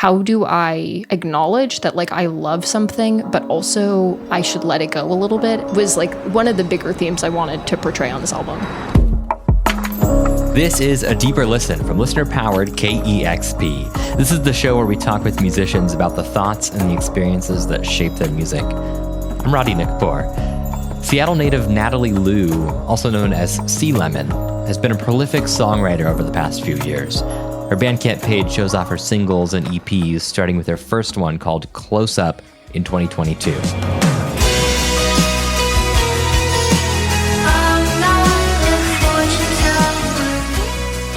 how do I acknowledge that like I love something, but also I should let it go a little bit, was like one of the bigger themes I wanted to portray on this album. This is A Deeper Listen from listener-powered KEXP. This is the show where we talk with musicians about the thoughts and the experiences that shape their music. I'm Roddy Nikpour. Seattle native Natalie Lew, also known as Sea Lemon, has been a prolific songwriter over the past few years. Her Bandcamp page shows off her singles and EPs, starting with her first one called Close Up in 2022.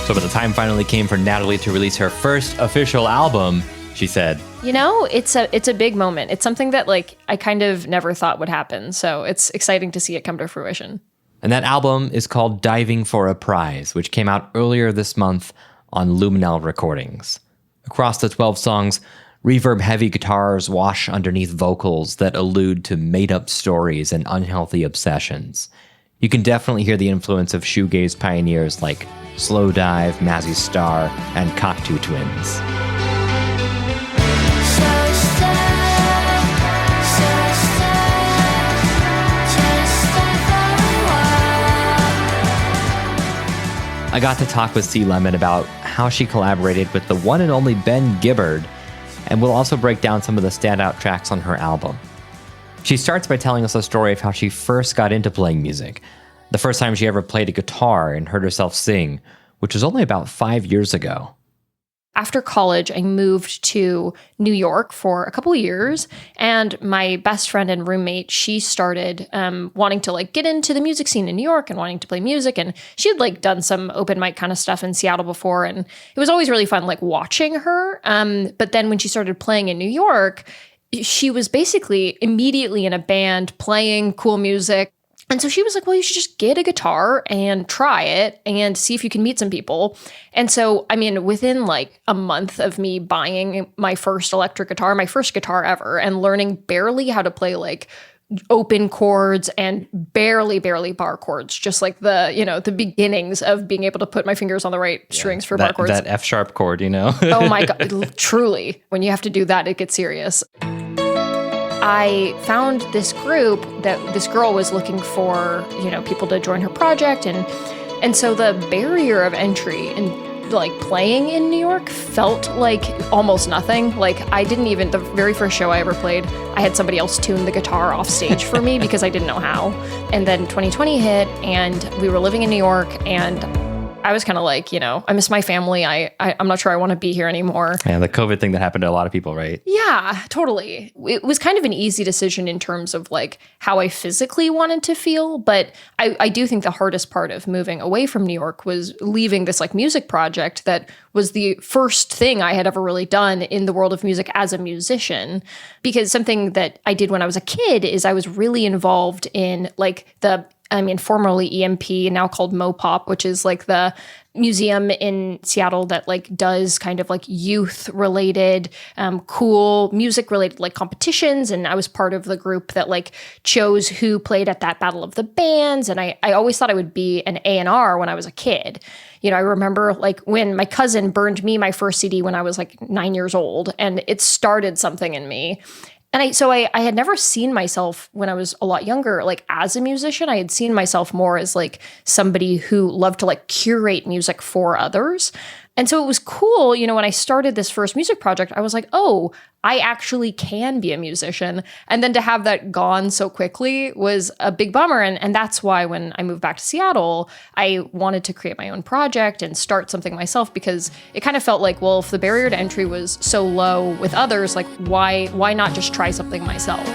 So when the time finally came for Natalie to release her first official album, she said, "You know, it's a big moment. It's something that like I kind of never thought would happen. So it's exciting to see it come to fruition." And that album is called Diving for a Prize, which came out earlier this month on Luminelle Recordings. Across the 12 songs, reverb-heavy guitars wash underneath vocals that allude to made-up stories and unhealthy obsessions. You can definitely hear the influence of shoegaze pioneers like Slowdive, Mazzy Star, and Cocteau Twins. I got to talk with Sea Lemon about how she collaborated with the one and only Ben Gibbard, and we'll also break down some of the standout tracks on her album. She starts by telling us a story of how she first got into playing music, the first time she ever played a guitar and heard herself sing, which was only about 5 years ago. After college, I moved to New York for a couple of years, and my best friend and roommate, she started wanting to like get into the music scene in New York and wanting to play music, and she had like done some open mic kind of stuff in Seattle before, and it was always really fun like watching her. But then when she started playing in New York, she was basically immediately in a band playing cool music. And so she was like, well, you should just get a guitar and try it and see if you can meet some people. And so, I mean, within like a month of me buying my first electric guitar, my first guitar ever, and learning barely how to play like open chords and barely bar chords, just like the beginnings of being able to put my fingers on the right strings for bar chords. That F sharp chord, you know? Oh my God, truly. When you have to do that, it gets serious. I found this group that this girl was looking for, people to join her project. And so the barrier of entry in like playing in New York felt like almost nothing. Like the very first show I ever played, I had somebody else tune the guitar off stage for me because I didn't know how. And then 2020 hit and we were living in New York and I was kind of like, I miss my family. I'm not sure I want to be here anymore. Yeah, the COVID thing that happened to a lot of people, right? Yeah, totally. It was kind of an easy decision in terms of like how I physically wanted to feel. But I do think the hardest part of moving away from New York was leaving this like music project that was the first thing I had ever really done in the world of music as a musician. Because something that I did when I was a kid is I was really involved in like formerly EMP, now called Mopop, which is like the museum in Seattle that like does kind of like youth related, cool music related like competitions. And I was part of the group that like chose who played at that Battle of the Bands. And I always thought I would be an A&R when I was a kid. I remember like when my cousin burned me my first CD when I was like 9 years old, and it started something in me. And I had never seen myself when I was a lot younger, like as a musician. I had seen myself more as like somebody who loved to like curate music for others. And so it was cool, when I started this first music project, I was like, oh, I actually can be a musician. And then to have that gone so quickly was a big bummer. And that's why when I moved back to Seattle, I wanted to create my own project and start something myself, because it kind of felt like, well, if the barrier to entry was so low with others, like why not just try something myself?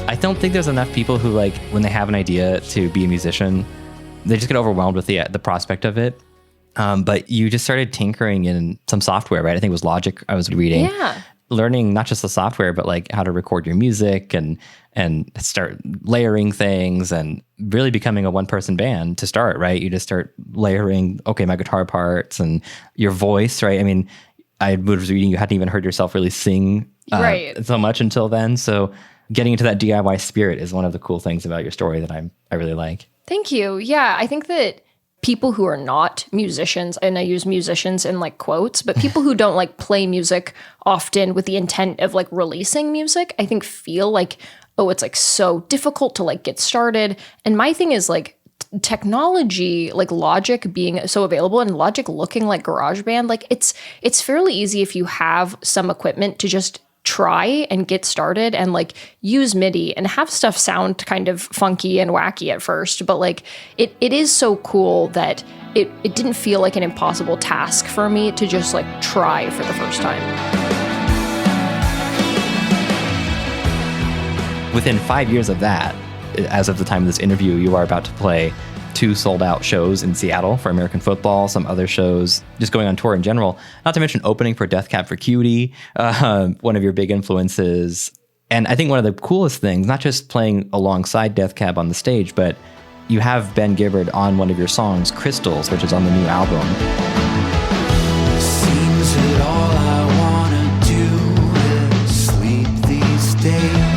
I don't think there's enough people who like when they have an idea to be a musician, they just get overwhelmed with the prospect of it. But you just started tinkering in some software, right? I think it was Logic I was reading. Yeah. Learning not just the software, but like how to record your music and start layering things and really becoming a one-person band to start, right? You just start layering, okay, my guitar parts and your voice, right? I mean, I was reading you hadn't even heard yourself really sing Right. so much until then. So getting into that DIY spirit is one of the cool things about your story that I really like. Thank you. Yeah, I think that people who are not musicians, and I use musicians in like quotes, but people who don't like play music often with the intent of like releasing music, I think feel like, oh, it's like so difficult to like get started. And my thing is like technology, like Logic being so available and Logic looking like GarageBand, like it's fairly easy if you have some equipment to just try and get started and like use MIDI and have stuff sound kind of funky and wacky at first. But like it is so cool that it didn't feel like an impossible task for me to just like try for the first time. Within 5 years of that, as of the time of this interview, you are about to play 2 sold-out shows in Seattle for American football, some other shows, just going on tour in general. Not to mention opening for Death Cab for Cutie, one of your big influences. And I think one of the coolest things, not just playing alongside Death Cab on the stage, but you have Ben Gibbard on one of your songs, Crystals, which is on the new album. Seems that all I wanna do is sleep these days.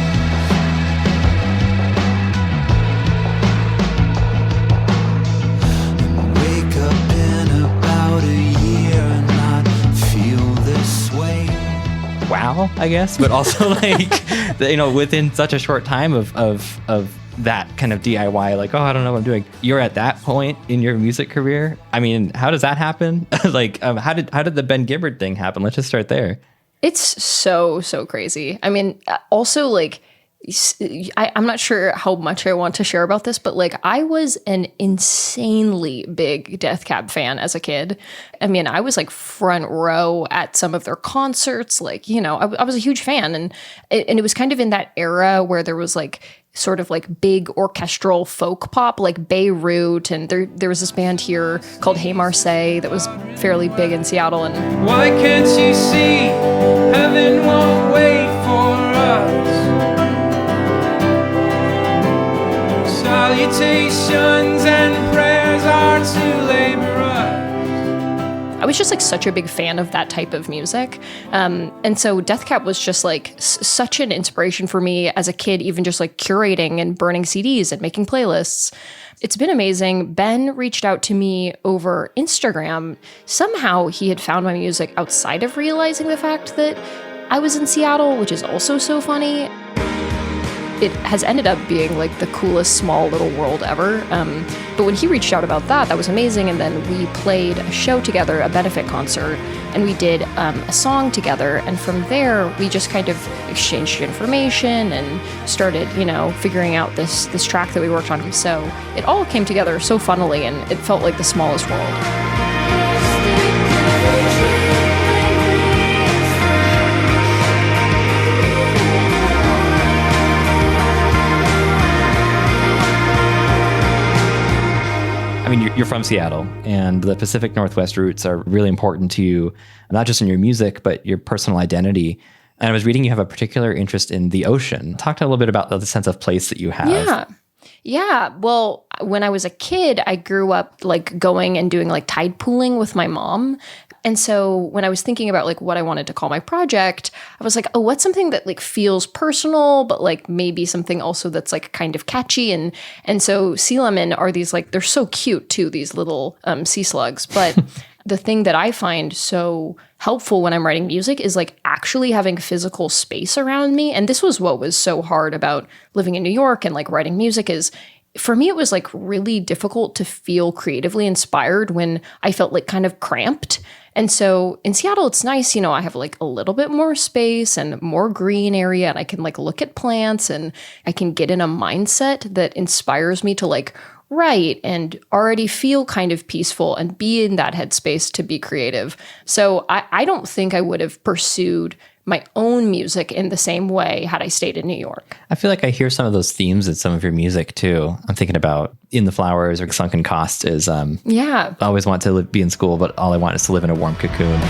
Wow, I guess, but also like, within such a short time of that kind of DIY, like, oh, I don't know what I'm doing. You're at that point in your music career. I mean, how does that happen? Like, how did the Ben Gibbard thing happen? Let's just start there. It's so crazy. I mean, also like, I'm not sure how much I want to share about this, but like I was an insanely big Death Cab fan as a kid. I mean, I was like front row at some of their concerts. Like, I was a huge fan. And it was kind of in that era where there was like sort of like big orchestral folk pop, like Beirut. And there was this band here called Hey Marseille that was fairly big in Seattle. And why can't you see heaven won't wait for us? Salutations and prayers are too laborious. I was just like such a big fan of that type of music. And so Death Cab was just like such an inspiration for me as a kid, even just like curating and burning CDs and making playlists. It's been amazing. Ben reached out to me over Instagram. Somehow he had found my music outside of realizing the fact that I was in Seattle, which is also so funny. It has ended up being like the coolest small little world ever. But when he reached out about that was amazing. And then we played a show together, a benefit concert, and we did a song together. And from there, we just kind of exchanged information and started, figuring out this track that we worked on. So it all came together so funnily, and it felt like the smallest world. I mean, you're from Seattle, and the Pacific Northwest roots are really important to you, not just in your music, but your personal identity. And I was reading you have a particular interest in the ocean. Talk to a little bit about the sense of place that you have. Yeah. Well, when I was a kid, I grew up like going and doing like tide pooling with my mom. And so when I was thinking about like what I wanted to call my project, I was like, oh, what's something that like feels personal, but like maybe something also that's like kind of catchy. And so sea lemon are these like, they're so cute too, these little sea slugs. But the thing that I find so helpful when I'm writing music is like actually having physical space around me. And this was what was so hard about living in New York and like writing music is, for me, it was like really difficult to feel creatively inspired when I felt like kind of cramped. And so in Seattle, it's nice, I have like a little bit more space and more green area, and I can like look at plants and I can get in a mindset that inspires me to like write and already feel kind of peaceful and be in that headspace to be creative. So I don't think I would have pursued my own music in the same way had I stayed in New York. I feel like I hear some of those themes in some of your music too. I'm thinking about In the Flowers or Sunken Cost is, I always want to be in school, but all I want is to live in a warm cocoon.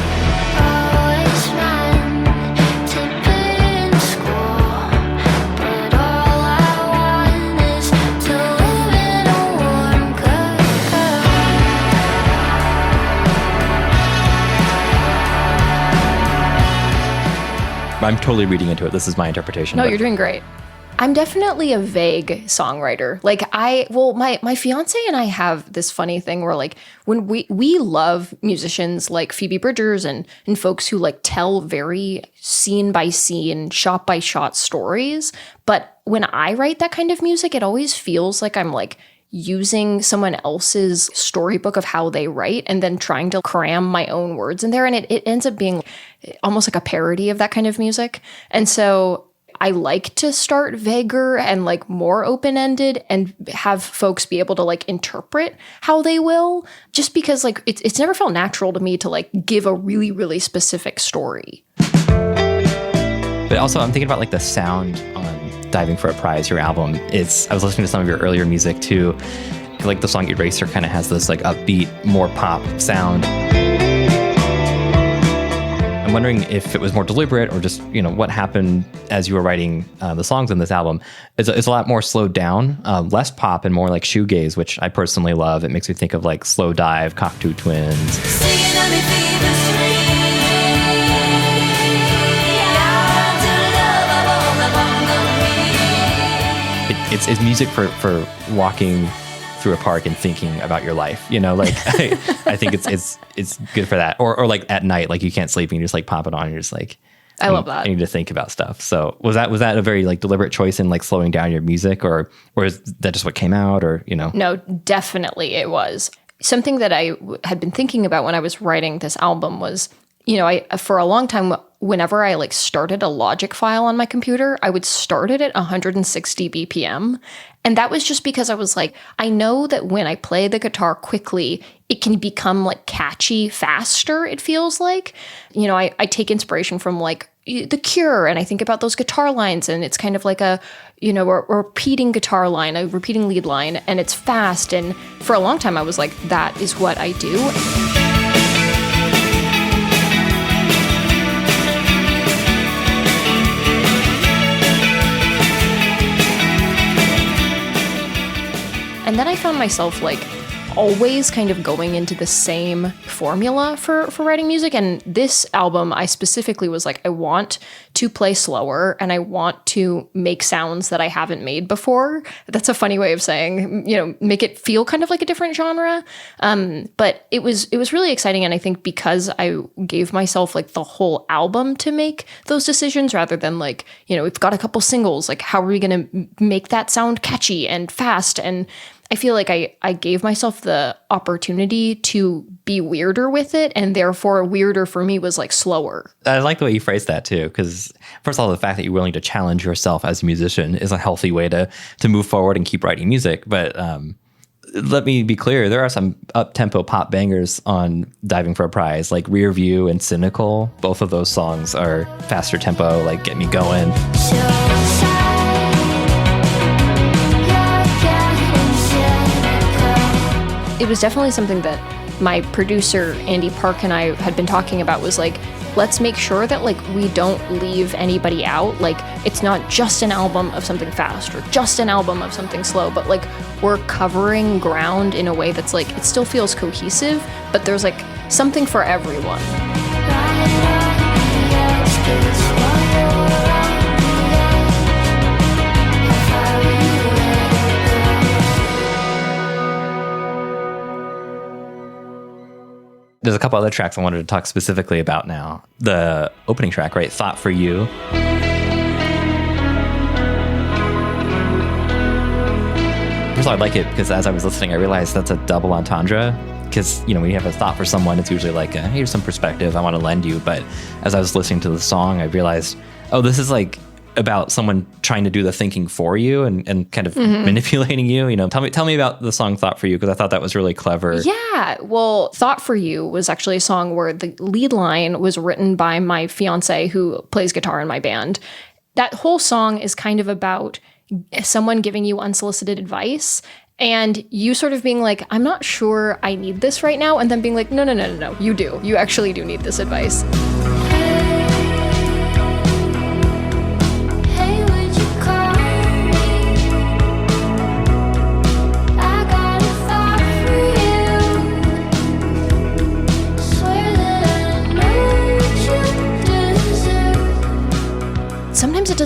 I'm totally reading into it. This is my interpretation. No, but you're doing great. I'm definitely a vague songwriter. Like my fiance and I have this funny thing where like when we love musicians like Phoebe Bridgers and folks who like tell very scene by scene, shot by shot stories. But when I write that kind of music, it always feels like I'm like using someone else's storybook of how they write and then trying to cram my own words in there. And it ends up being almost like a parody of that kind of music. And so I like to start vaguer and like more open-ended and have folks be able to like interpret how they will, just because like it's never felt natural to me to like give a really, really specific story. But also I'm thinking about like the sound on Diving for a Prize, your album. I was listening to some of your earlier music too. Like the song Eraser kind of has this like upbeat, more pop sound. I'm wondering if it was more deliberate or just, what happened as you were writing the songs in this album. It's a lot more slowed down, less pop and more like shoegaze, which I personally love. It makes me think of like Slow Dive, Cocteau Twins. It's music for walking through a park and thinking about your life, like I think it's good for that. Or like at night, like you can't sleep and you just like pop it on and you're just like, I love that. I need to think about stuff. So was that a very like deliberate choice in like slowing down your music or is that just what came out or, No, definitely it was. Something that I had been thinking about when I was writing this album was, I for a long time, whenever I like started a Logic file on my computer, I would start it at 160 BPM. And that was just because I was like, I know that when I play the guitar quickly, it can become like catchy faster, it feels like. I take inspiration from like The Cure and I think about those guitar lines and it's kind of like a repeating guitar line, a repeating lead line, and it's fast. And for a long time, I was like, that is what I do. And then I found myself like always kind of going into the same formula for writing music. And this album, I specifically was like, I want to play slower and I want to make sounds that I haven't made before. That's a funny way of saying, make it feel kind of like a different genre. But it was really exciting. And I think because I gave myself like the whole album to make those decisions rather than like, we've got a couple singles, like how are we going to make that sound catchy and fast? And I feel like I gave myself the opportunity to be weirder with it, and therefore weirder for me was like slower. I like the way you phrased that too, because first of all, the fact that you're willing to challenge yourself as a musician is a healthy way to move forward and keep writing music. But let me be clear, there are some up-tempo pop bangers on Diving for a Prize, like Rear View and Cynical. Both of those songs are faster tempo, like get me going. It was definitely something that my producer, Andy Park, and I had been talking about was like, let's make sure that like we don't leave anybody out. Like it's not just an album of something fast or just an album of something slow, but like we're covering ground in a way that's like, it still feels cohesive, but there's like something for everyone. There's a couple other tracks I wanted to talk specifically about now. The opening track, right? Thought for You. First of all, I like it because as I was listening, I realized that's a double entendre. Because, when you have a thought for someone, it's usually like, here's some perspective I want to lend you. But as I was listening to the song, I realized, oh, this is like about someone trying to do the thinking for you and kind of manipulating you. Tell me about the song Thought for You, because I thought that was really clever. Yeah, well, Thought for You was actually a song where the lead line was written by my fiance who plays guitar in my band. That whole song is kind of about someone giving you unsolicited advice and you sort of being like, I'm not sure I need this right now, and then being like, no, you do. You actually do need this advice.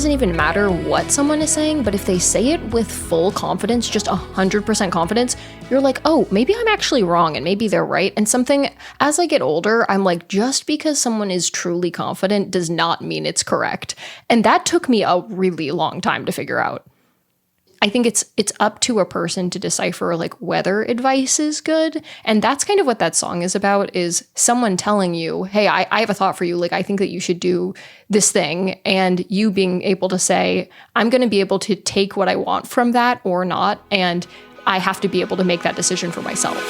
doesn't even matter what someone is saying, but if they say it with full confidence, just 100% confidence, you're like, oh, maybe I'm actually wrong and maybe they're right. And something, as I get older, I'm like, just because someone is truly confident does not mean it's correct. And that took me a really long time to figure out. I think it's up to a person to decipher like whether advice is good. And that's kind of what that song is about, is someone telling you, hey, I have a thought for you. Like, I think that you should do this thing. And you being able to say, I'm going to be able to take what I want from that or not. And I have to be able to make that decision for myself.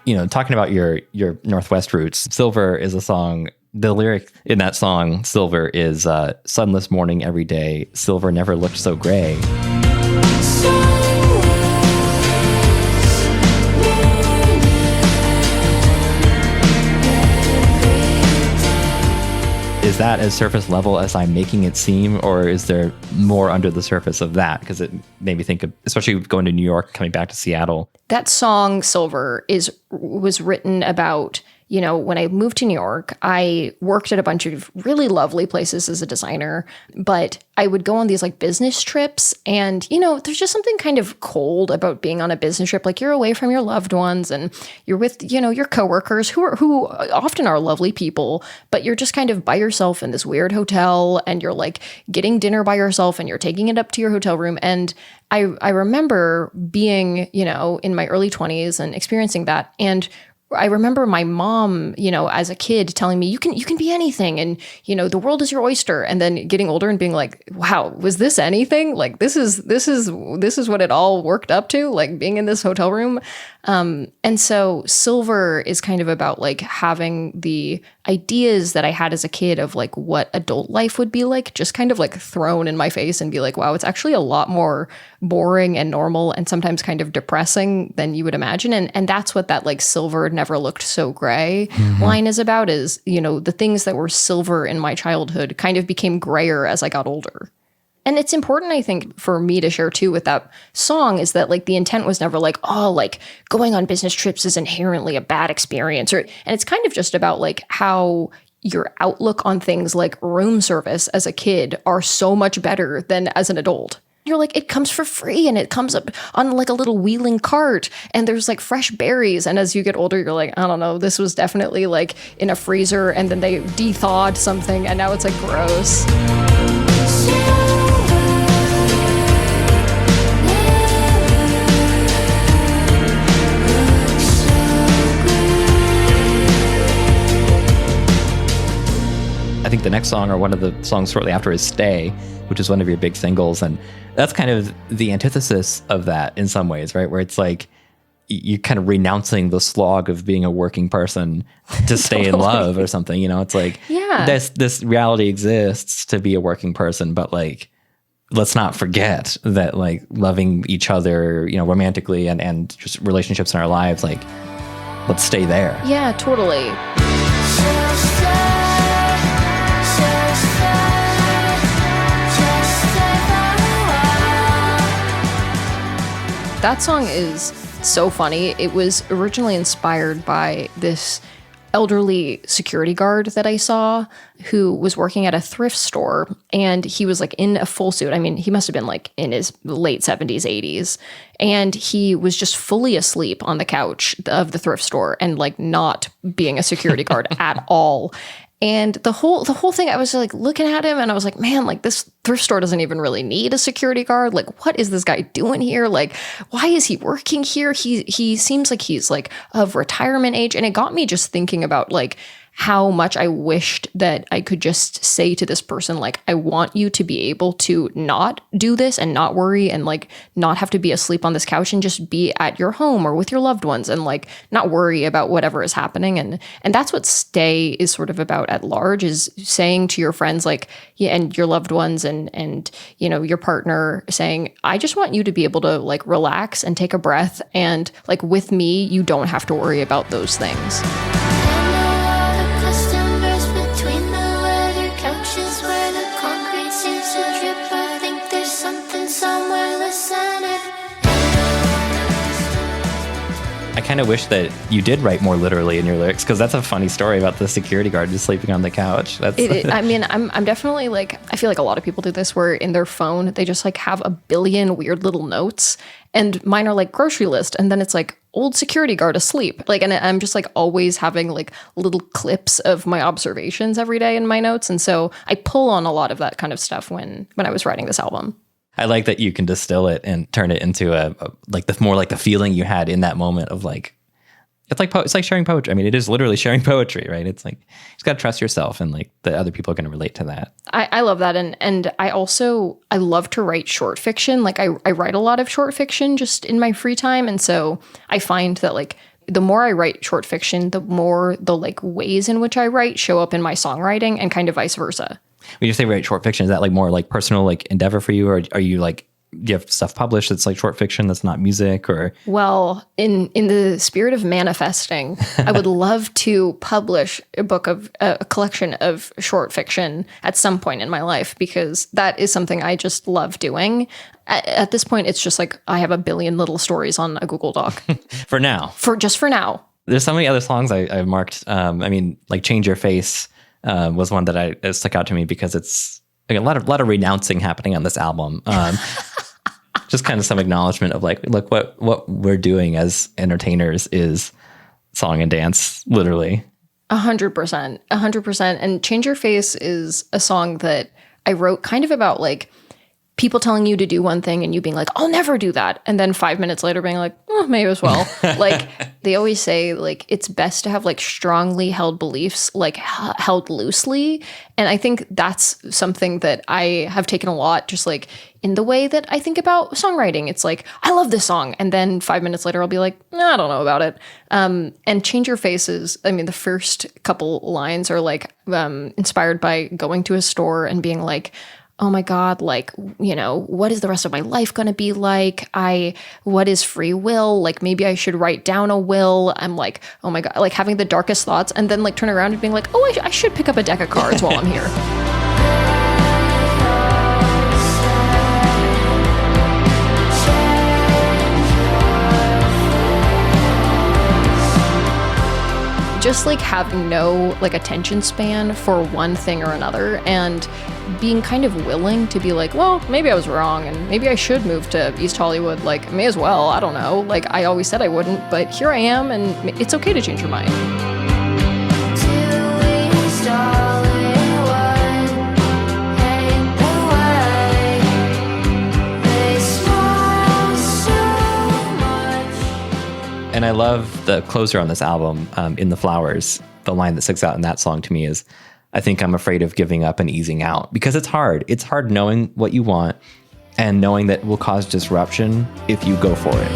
You know, talking about your Northwest roots, Silver is a song. The lyric in that song, Silver, is sunless morning every day. Silver never looked so gray. Is that as surface level as I'm making it seem, or is there more under the surface of that? Because it made me think of, especially going to New York, coming back to Seattle. That song, Silver, was written about, you know, when I moved to New York, I worked at a bunch of really lovely places as a designer, but I would go on these like business trips, and, you know, there's just something kind of cold about being on a business trip. Like, you're away from your loved ones and you're with, you know, your coworkers who often are lovely people, but you're just kind of by yourself in this weird hotel, and you're like getting dinner by yourself and you're taking it up to your hotel room. And I remember being, you know, in my early 20s and experiencing that. And I remember my mom, you know, as a kid telling me, you can be anything, and, you know, the world is your oyster. And then getting older and being like, wow, was this anything? Like, this is what it all worked up to, like being in this hotel room. And so Silver is kind of about like having the ideas that I had as a kid of like what adult life would be like, just kind of like thrown in my face, and be like, wow, it's actually a lot more boring and normal and sometimes kind of depressing than you would imagine. And that's what that like Silver never looked so gray line is about, is, you know, the things that were silver in my childhood kind of became grayer as I got older. And it's important, I think, for me to share too with that song, is that like the intent was never like, oh, like going on business trips is inherently a bad experience. And it's kind of just about like how your outlook on things like room service as a kid are so much better than as an adult. You're like, it comes for free, and it comes up on like a little wheeling cart, and there's like fresh berries. And as you get older, you're like, I don't know, this was definitely like in a freezer, and then they de-thawed something, and now it's like gross. I think the next song, or one of the songs shortly after, is Stay, which is one of your big singles. And that's kind of the antithesis of that in some ways, right? Where it's like you're kind of renouncing the slog of being a working person to stay in love or something. You know, it's like, yeah, this reality exists to be a working person, but like, let's not forget that like loving each other, you know, romantically and just relationships in our lives, like, let's stay there. Yeah, totally. That song is so funny. It was originally inspired by this elderly security guard that I saw who was working at a thrift store, and he was like in a full suit. I mean, he must have been like in his late 70s, 80s. And he was just fully asleep on the couch of the thrift store and like not being a security guard at all. And the whole thing, I was like looking at him and I was like, man, like this thrift store doesn't even really need a security guard. Like, what is this guy doing here? Like, why is he working here? He seems like he's like of retirement age. And it got me just thinking about like how much I wished that I could just say to this person, like, I want you to be able to not do this and not worry and like not have to be asleep on this couch and just be at your home or with your loved ones and like not worry about whatever is happening. And that's what Stay is sort of about at large, is saying to your friends, like, yeah, and your loved ones and you know, your partner, saying, I just want you to be able to like relax and take a breath, and like with me, you don't have to worry about those things. I kind of wish that you did write more literally in your lyrics, because that's a funny story about the security guard just sleeping on the couch. I mean, I'm definitely like, I feel like a lot of people do this where in their phone, they just like have a billion weird little notes, and mine are like grocery list. And then it's like old security guard asleep. Like, and I'm just like always having like little clips of my observations every day in my notes. And so I pull on a lot of that kind of stuff when I was writing this album. I like that you can distill it and turn it into more like the feeling you had in that moment of like, it's like sharing poetry. I mean, it is literally sharing poetry, right? It's like, you just got to trust yourself, and like the other people are going to relate to that. I love that. And I love to write short fiction. Like I write a lot of short fiction just in my free time. And so I find that like the more I write short fiction, the more the like ways in which I write show up in my songwriting, and kind of vice versa. When you say write short fiction, is that like more like personal like endeavor for you, or are you like, do you have stuff published that's like short fiction that's not music? Or well, in the spirit of manifesting, I would love to publish a collection of short fiction at some point in my life, because that is something I just love doing. At this point, it's just like I have a billion little stories on a Google Doc. For now. For now. There's so many other songs I've marked. I mean, like Change Your Face was one that it stuck out to me because it's like a lot of renouncing happening on this album. Just kind of some acknowledgement of like, look, what we're doing as entertainers is song and dance, literally. 100%. And Change Your Face is a song that I wrote kind of about like people telling you to do one thing and you being like, I'll never do that. And then 5 minutes later being like, oh, maybe as well. Like they always say like, it's best to have like strongly held beliefs, like held loosely. And I think that's something that I have taken a lot, just like in the way that I think about songwriting. It's like, I love this song. And then 5 minutes later, I'll be like, I don't know about it. And Change Your Faces, I mean, the first couple lines are like inspired by going to a store and being like, oh my God, like, you know, what is the rest of my life going to be like? What is free will? Like, maybe I should write down a will. I'm like, oh my God, like having the darkest thoughts, and then like turn around and being like, oh, I should pick up a deck of cards while I'm here. Just like having no like attention span for one thing or another, and being kind of willing to be like, well, maybe I was wrong, and maybe I should move to East Hollywood. Like, may as well. I don't know. Like, I always said I wouldn't, but here I am, and it's okay to change your mind. And I love the closer on this album, In the Flowers. The line that sticks out in that song to me is, I think I'm afraid of giving up and easing out. Because it's hard. It's hard knowing what you want and knowing that it will cause disruption if you go for it.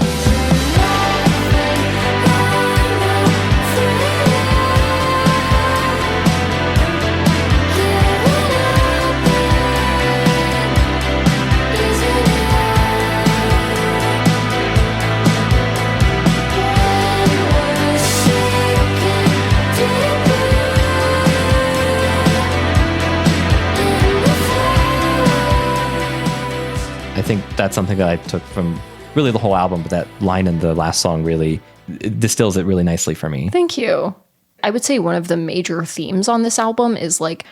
I think that's something that I took from really the whole album, but that line in the last song really distills it really nicely for me. Thank you. I would say one of the major themes on this album is like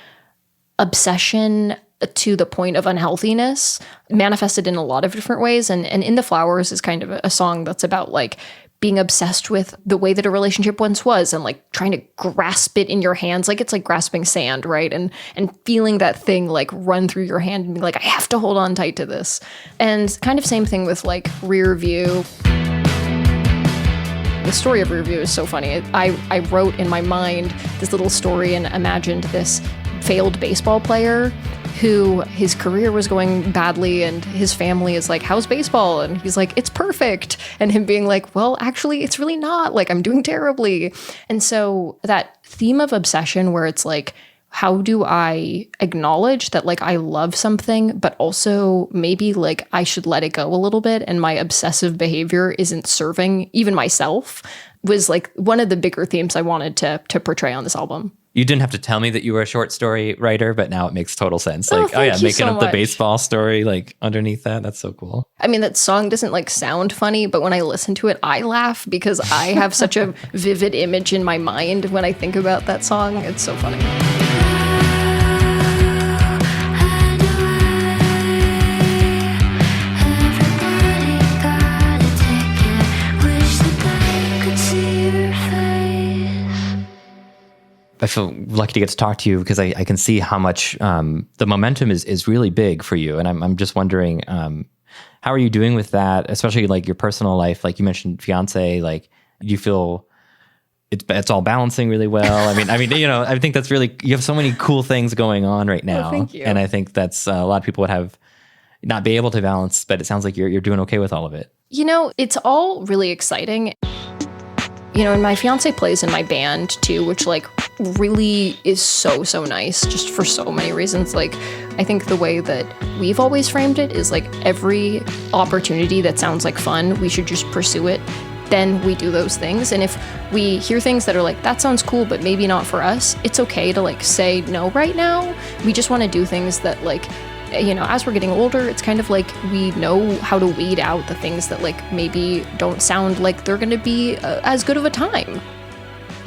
obsession to the point of unhealthiness, manifested in a lot of different ways. And In the Flowers is kind of a song that's about like being obsessed with the way that a relationship once was, and like trying to grasp it in your hands. Like it's like grasping sand, right? And feeling that thing like run through your hand and being like, I have to hold on tight to this. And kind of same thing with like Rear View. The story of Rear View is so funny. I wrote in my mind this little story and imagined this failed baseball player who his career was going badly, and his family is like, how's baseball? And he's like, it's perfect. And him being like, well, actually, it's really not. Like, I'm doing terribly. And so that theme of obsession where it's like, how do I acknowledge that like I love something, but also maybe like I should let it go a little bit and my obsessive behavior isn't serving even myself, was like one of the bigger themes I wanted to portray on this album. You didn't have to tell me that you were a short story writer, but now it makes total sense. Oh, Like, oh yeah, thank you making so up the much. baseball story like underneath that. That's so cool. I mean, that song doesn't like sound funny, but when I listen to it, I laugh because I have such a vivid image in my mind when I think about that song. It's so funny. I feel lucky to get to talk to you because I can see how much the momentum is really big for you. And I'm just wondering, how are you doing with that, especially like your personal life? Like you mentioned fiance, like you feel it's all balancing really well. I mean, you know, I think that's really, you have so many cool things going on right now. Oh, thank you. And I think that's a lot of people would have not be able to balance, but it sounds like you're doing okay with all of it. You know, it's all really exciting. You know, and my fiance plays in my band too, which like really is so nice just for so many reasons. Like, I think the way that we've always framed it is like every opportunity that sounds like fun, we should just pursue it. Then we do those things. And if we hear things that are like, that sounds cool, but maybe not for us, it's okay to like say no right now. We just want to do things that like, you know, as we're getting older, it's kind of like we know how to weed out the things that like maybe don't sound like they're going to be as good of a time.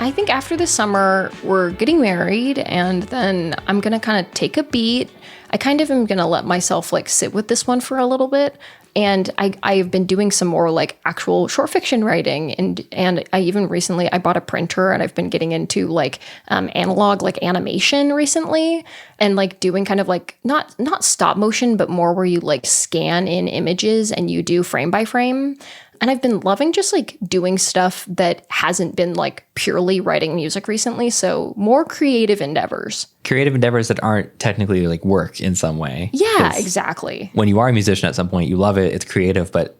I think after this summer, we're getting married, and then I'm going to kind of take a beat. I kind of am going to let myself like sit with this one for a little bit. And I've been doing some more like actual short fiction writing, and I even recently I bought a printer, and I've been getting into like analog like animation recently, and like doing kind of like not stop motion, but more where you like scan in images and you do frame by frame. And I've been loving just like doing stuff that hasn't been like purely writing music recently. So more creative endeavors. Creative endeavors that aren't technically like work in some way. Yeah, exactly. When you are a musician at some point, you love it, it's creative, but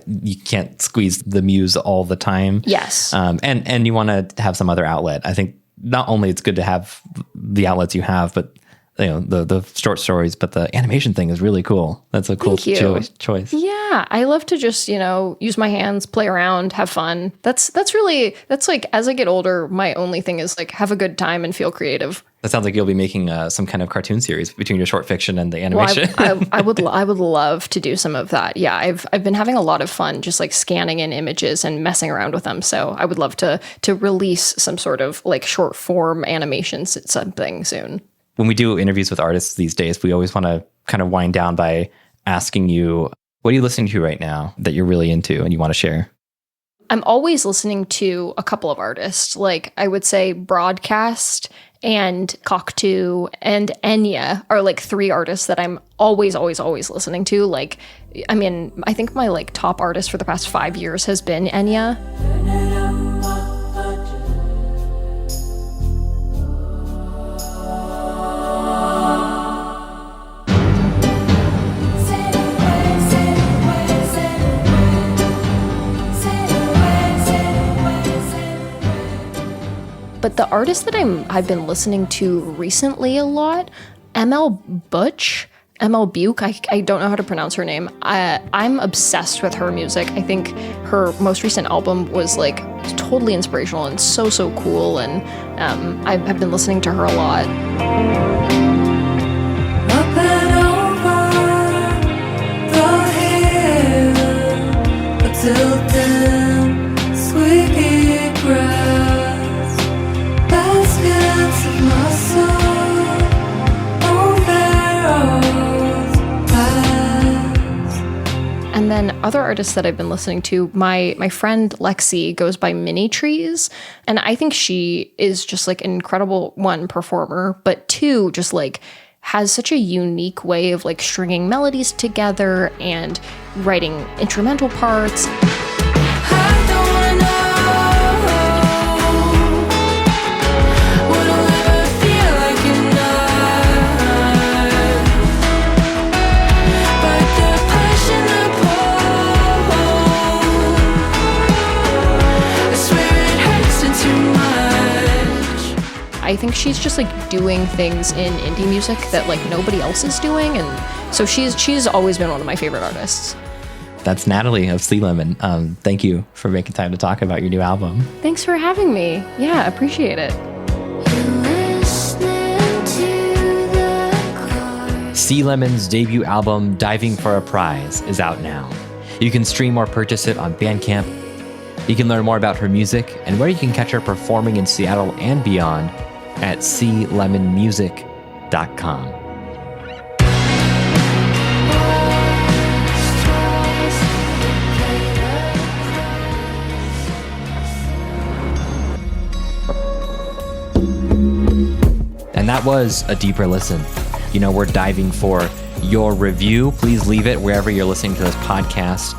you can't squeeze the muse all the time. Yes. And you want to have some other outlet. I think not only it's good to have the outlets you have, but you know, the short stories, but the animation thing is really cool. That's a cool choice. Yeah, I love to just, you know, use my hands, play around, have fun. That's like, as I get older, my only thing is like have a good time and feel creative. That sounds like you'll be making some kind of cartoon series between your short fiction and the animation. Well, I would love to do some of that. Yeah, I've been having a lot of fun just like scanning in images and messing around with them. So I would love to release some sort of like short form animation something soon. When we do interviews with artists these days, we always want to kind of wind down by asking you, what are you listening to right now that you're really into and you want to share? I'm always listening to a couple of artists. Like I would say Broadcast and Cocteau and Enya are like three artists that I'm always listening to. Like, I mean, I think my like top artist for the past 5 years has been Enya. But the artist that I've been listening to recently a lot, ML Buke, I don't know how to pronounce her name. I'm obsessed with her music. I think her most recent album was like totally inspirational and so cool, and I've been listening to her a lot. Up and over the hill, until then, squeaky grass. And then other artists that I've been listening to, my friend Lexi goes by Mini Trees, and I think she is just like an incredible, one, performer, but two, just like has such a unique way of like stringing melodies together and writing instrumental parts. I think she's just like doing things in indie music that like nobody else is doing, and so she's always been one of my favorite artists. That's Natalie of Sea Lemon. Thank you for making time to talk about your new album. Thanks for having me. Yeah, appreciate it. Sea Lemon's debut album, Diving for a Prize, is out now. You can stream or purchase it on Bandcamp. You can learn more about her music and where you can catch her performing in Seattle and beyond at sealemonmusic.com. And that was a deeper listen. You know, we're diving for your review. Please leave it wherever you're listening to this podcast.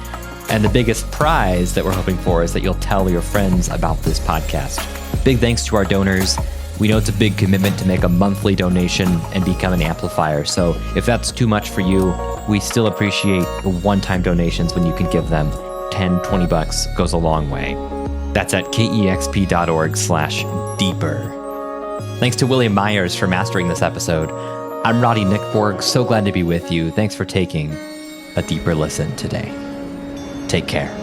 And the biggest prize that we're hoping for is that you'll tell your friends about this podcast. Big thanks to our donors. We know it's a big commitment to make a monthly donation and become an amplifier. So if that's too much for you, we still appreciate one-time donations when you can give them. 10, 20 bucks goes a long way. That's at kexp.org/deeper. Thanks to William Myers for mastering this episode. I'm Roddy Nikpour, so glad to be with you. Thanks for taking a deeper listen today. Take care.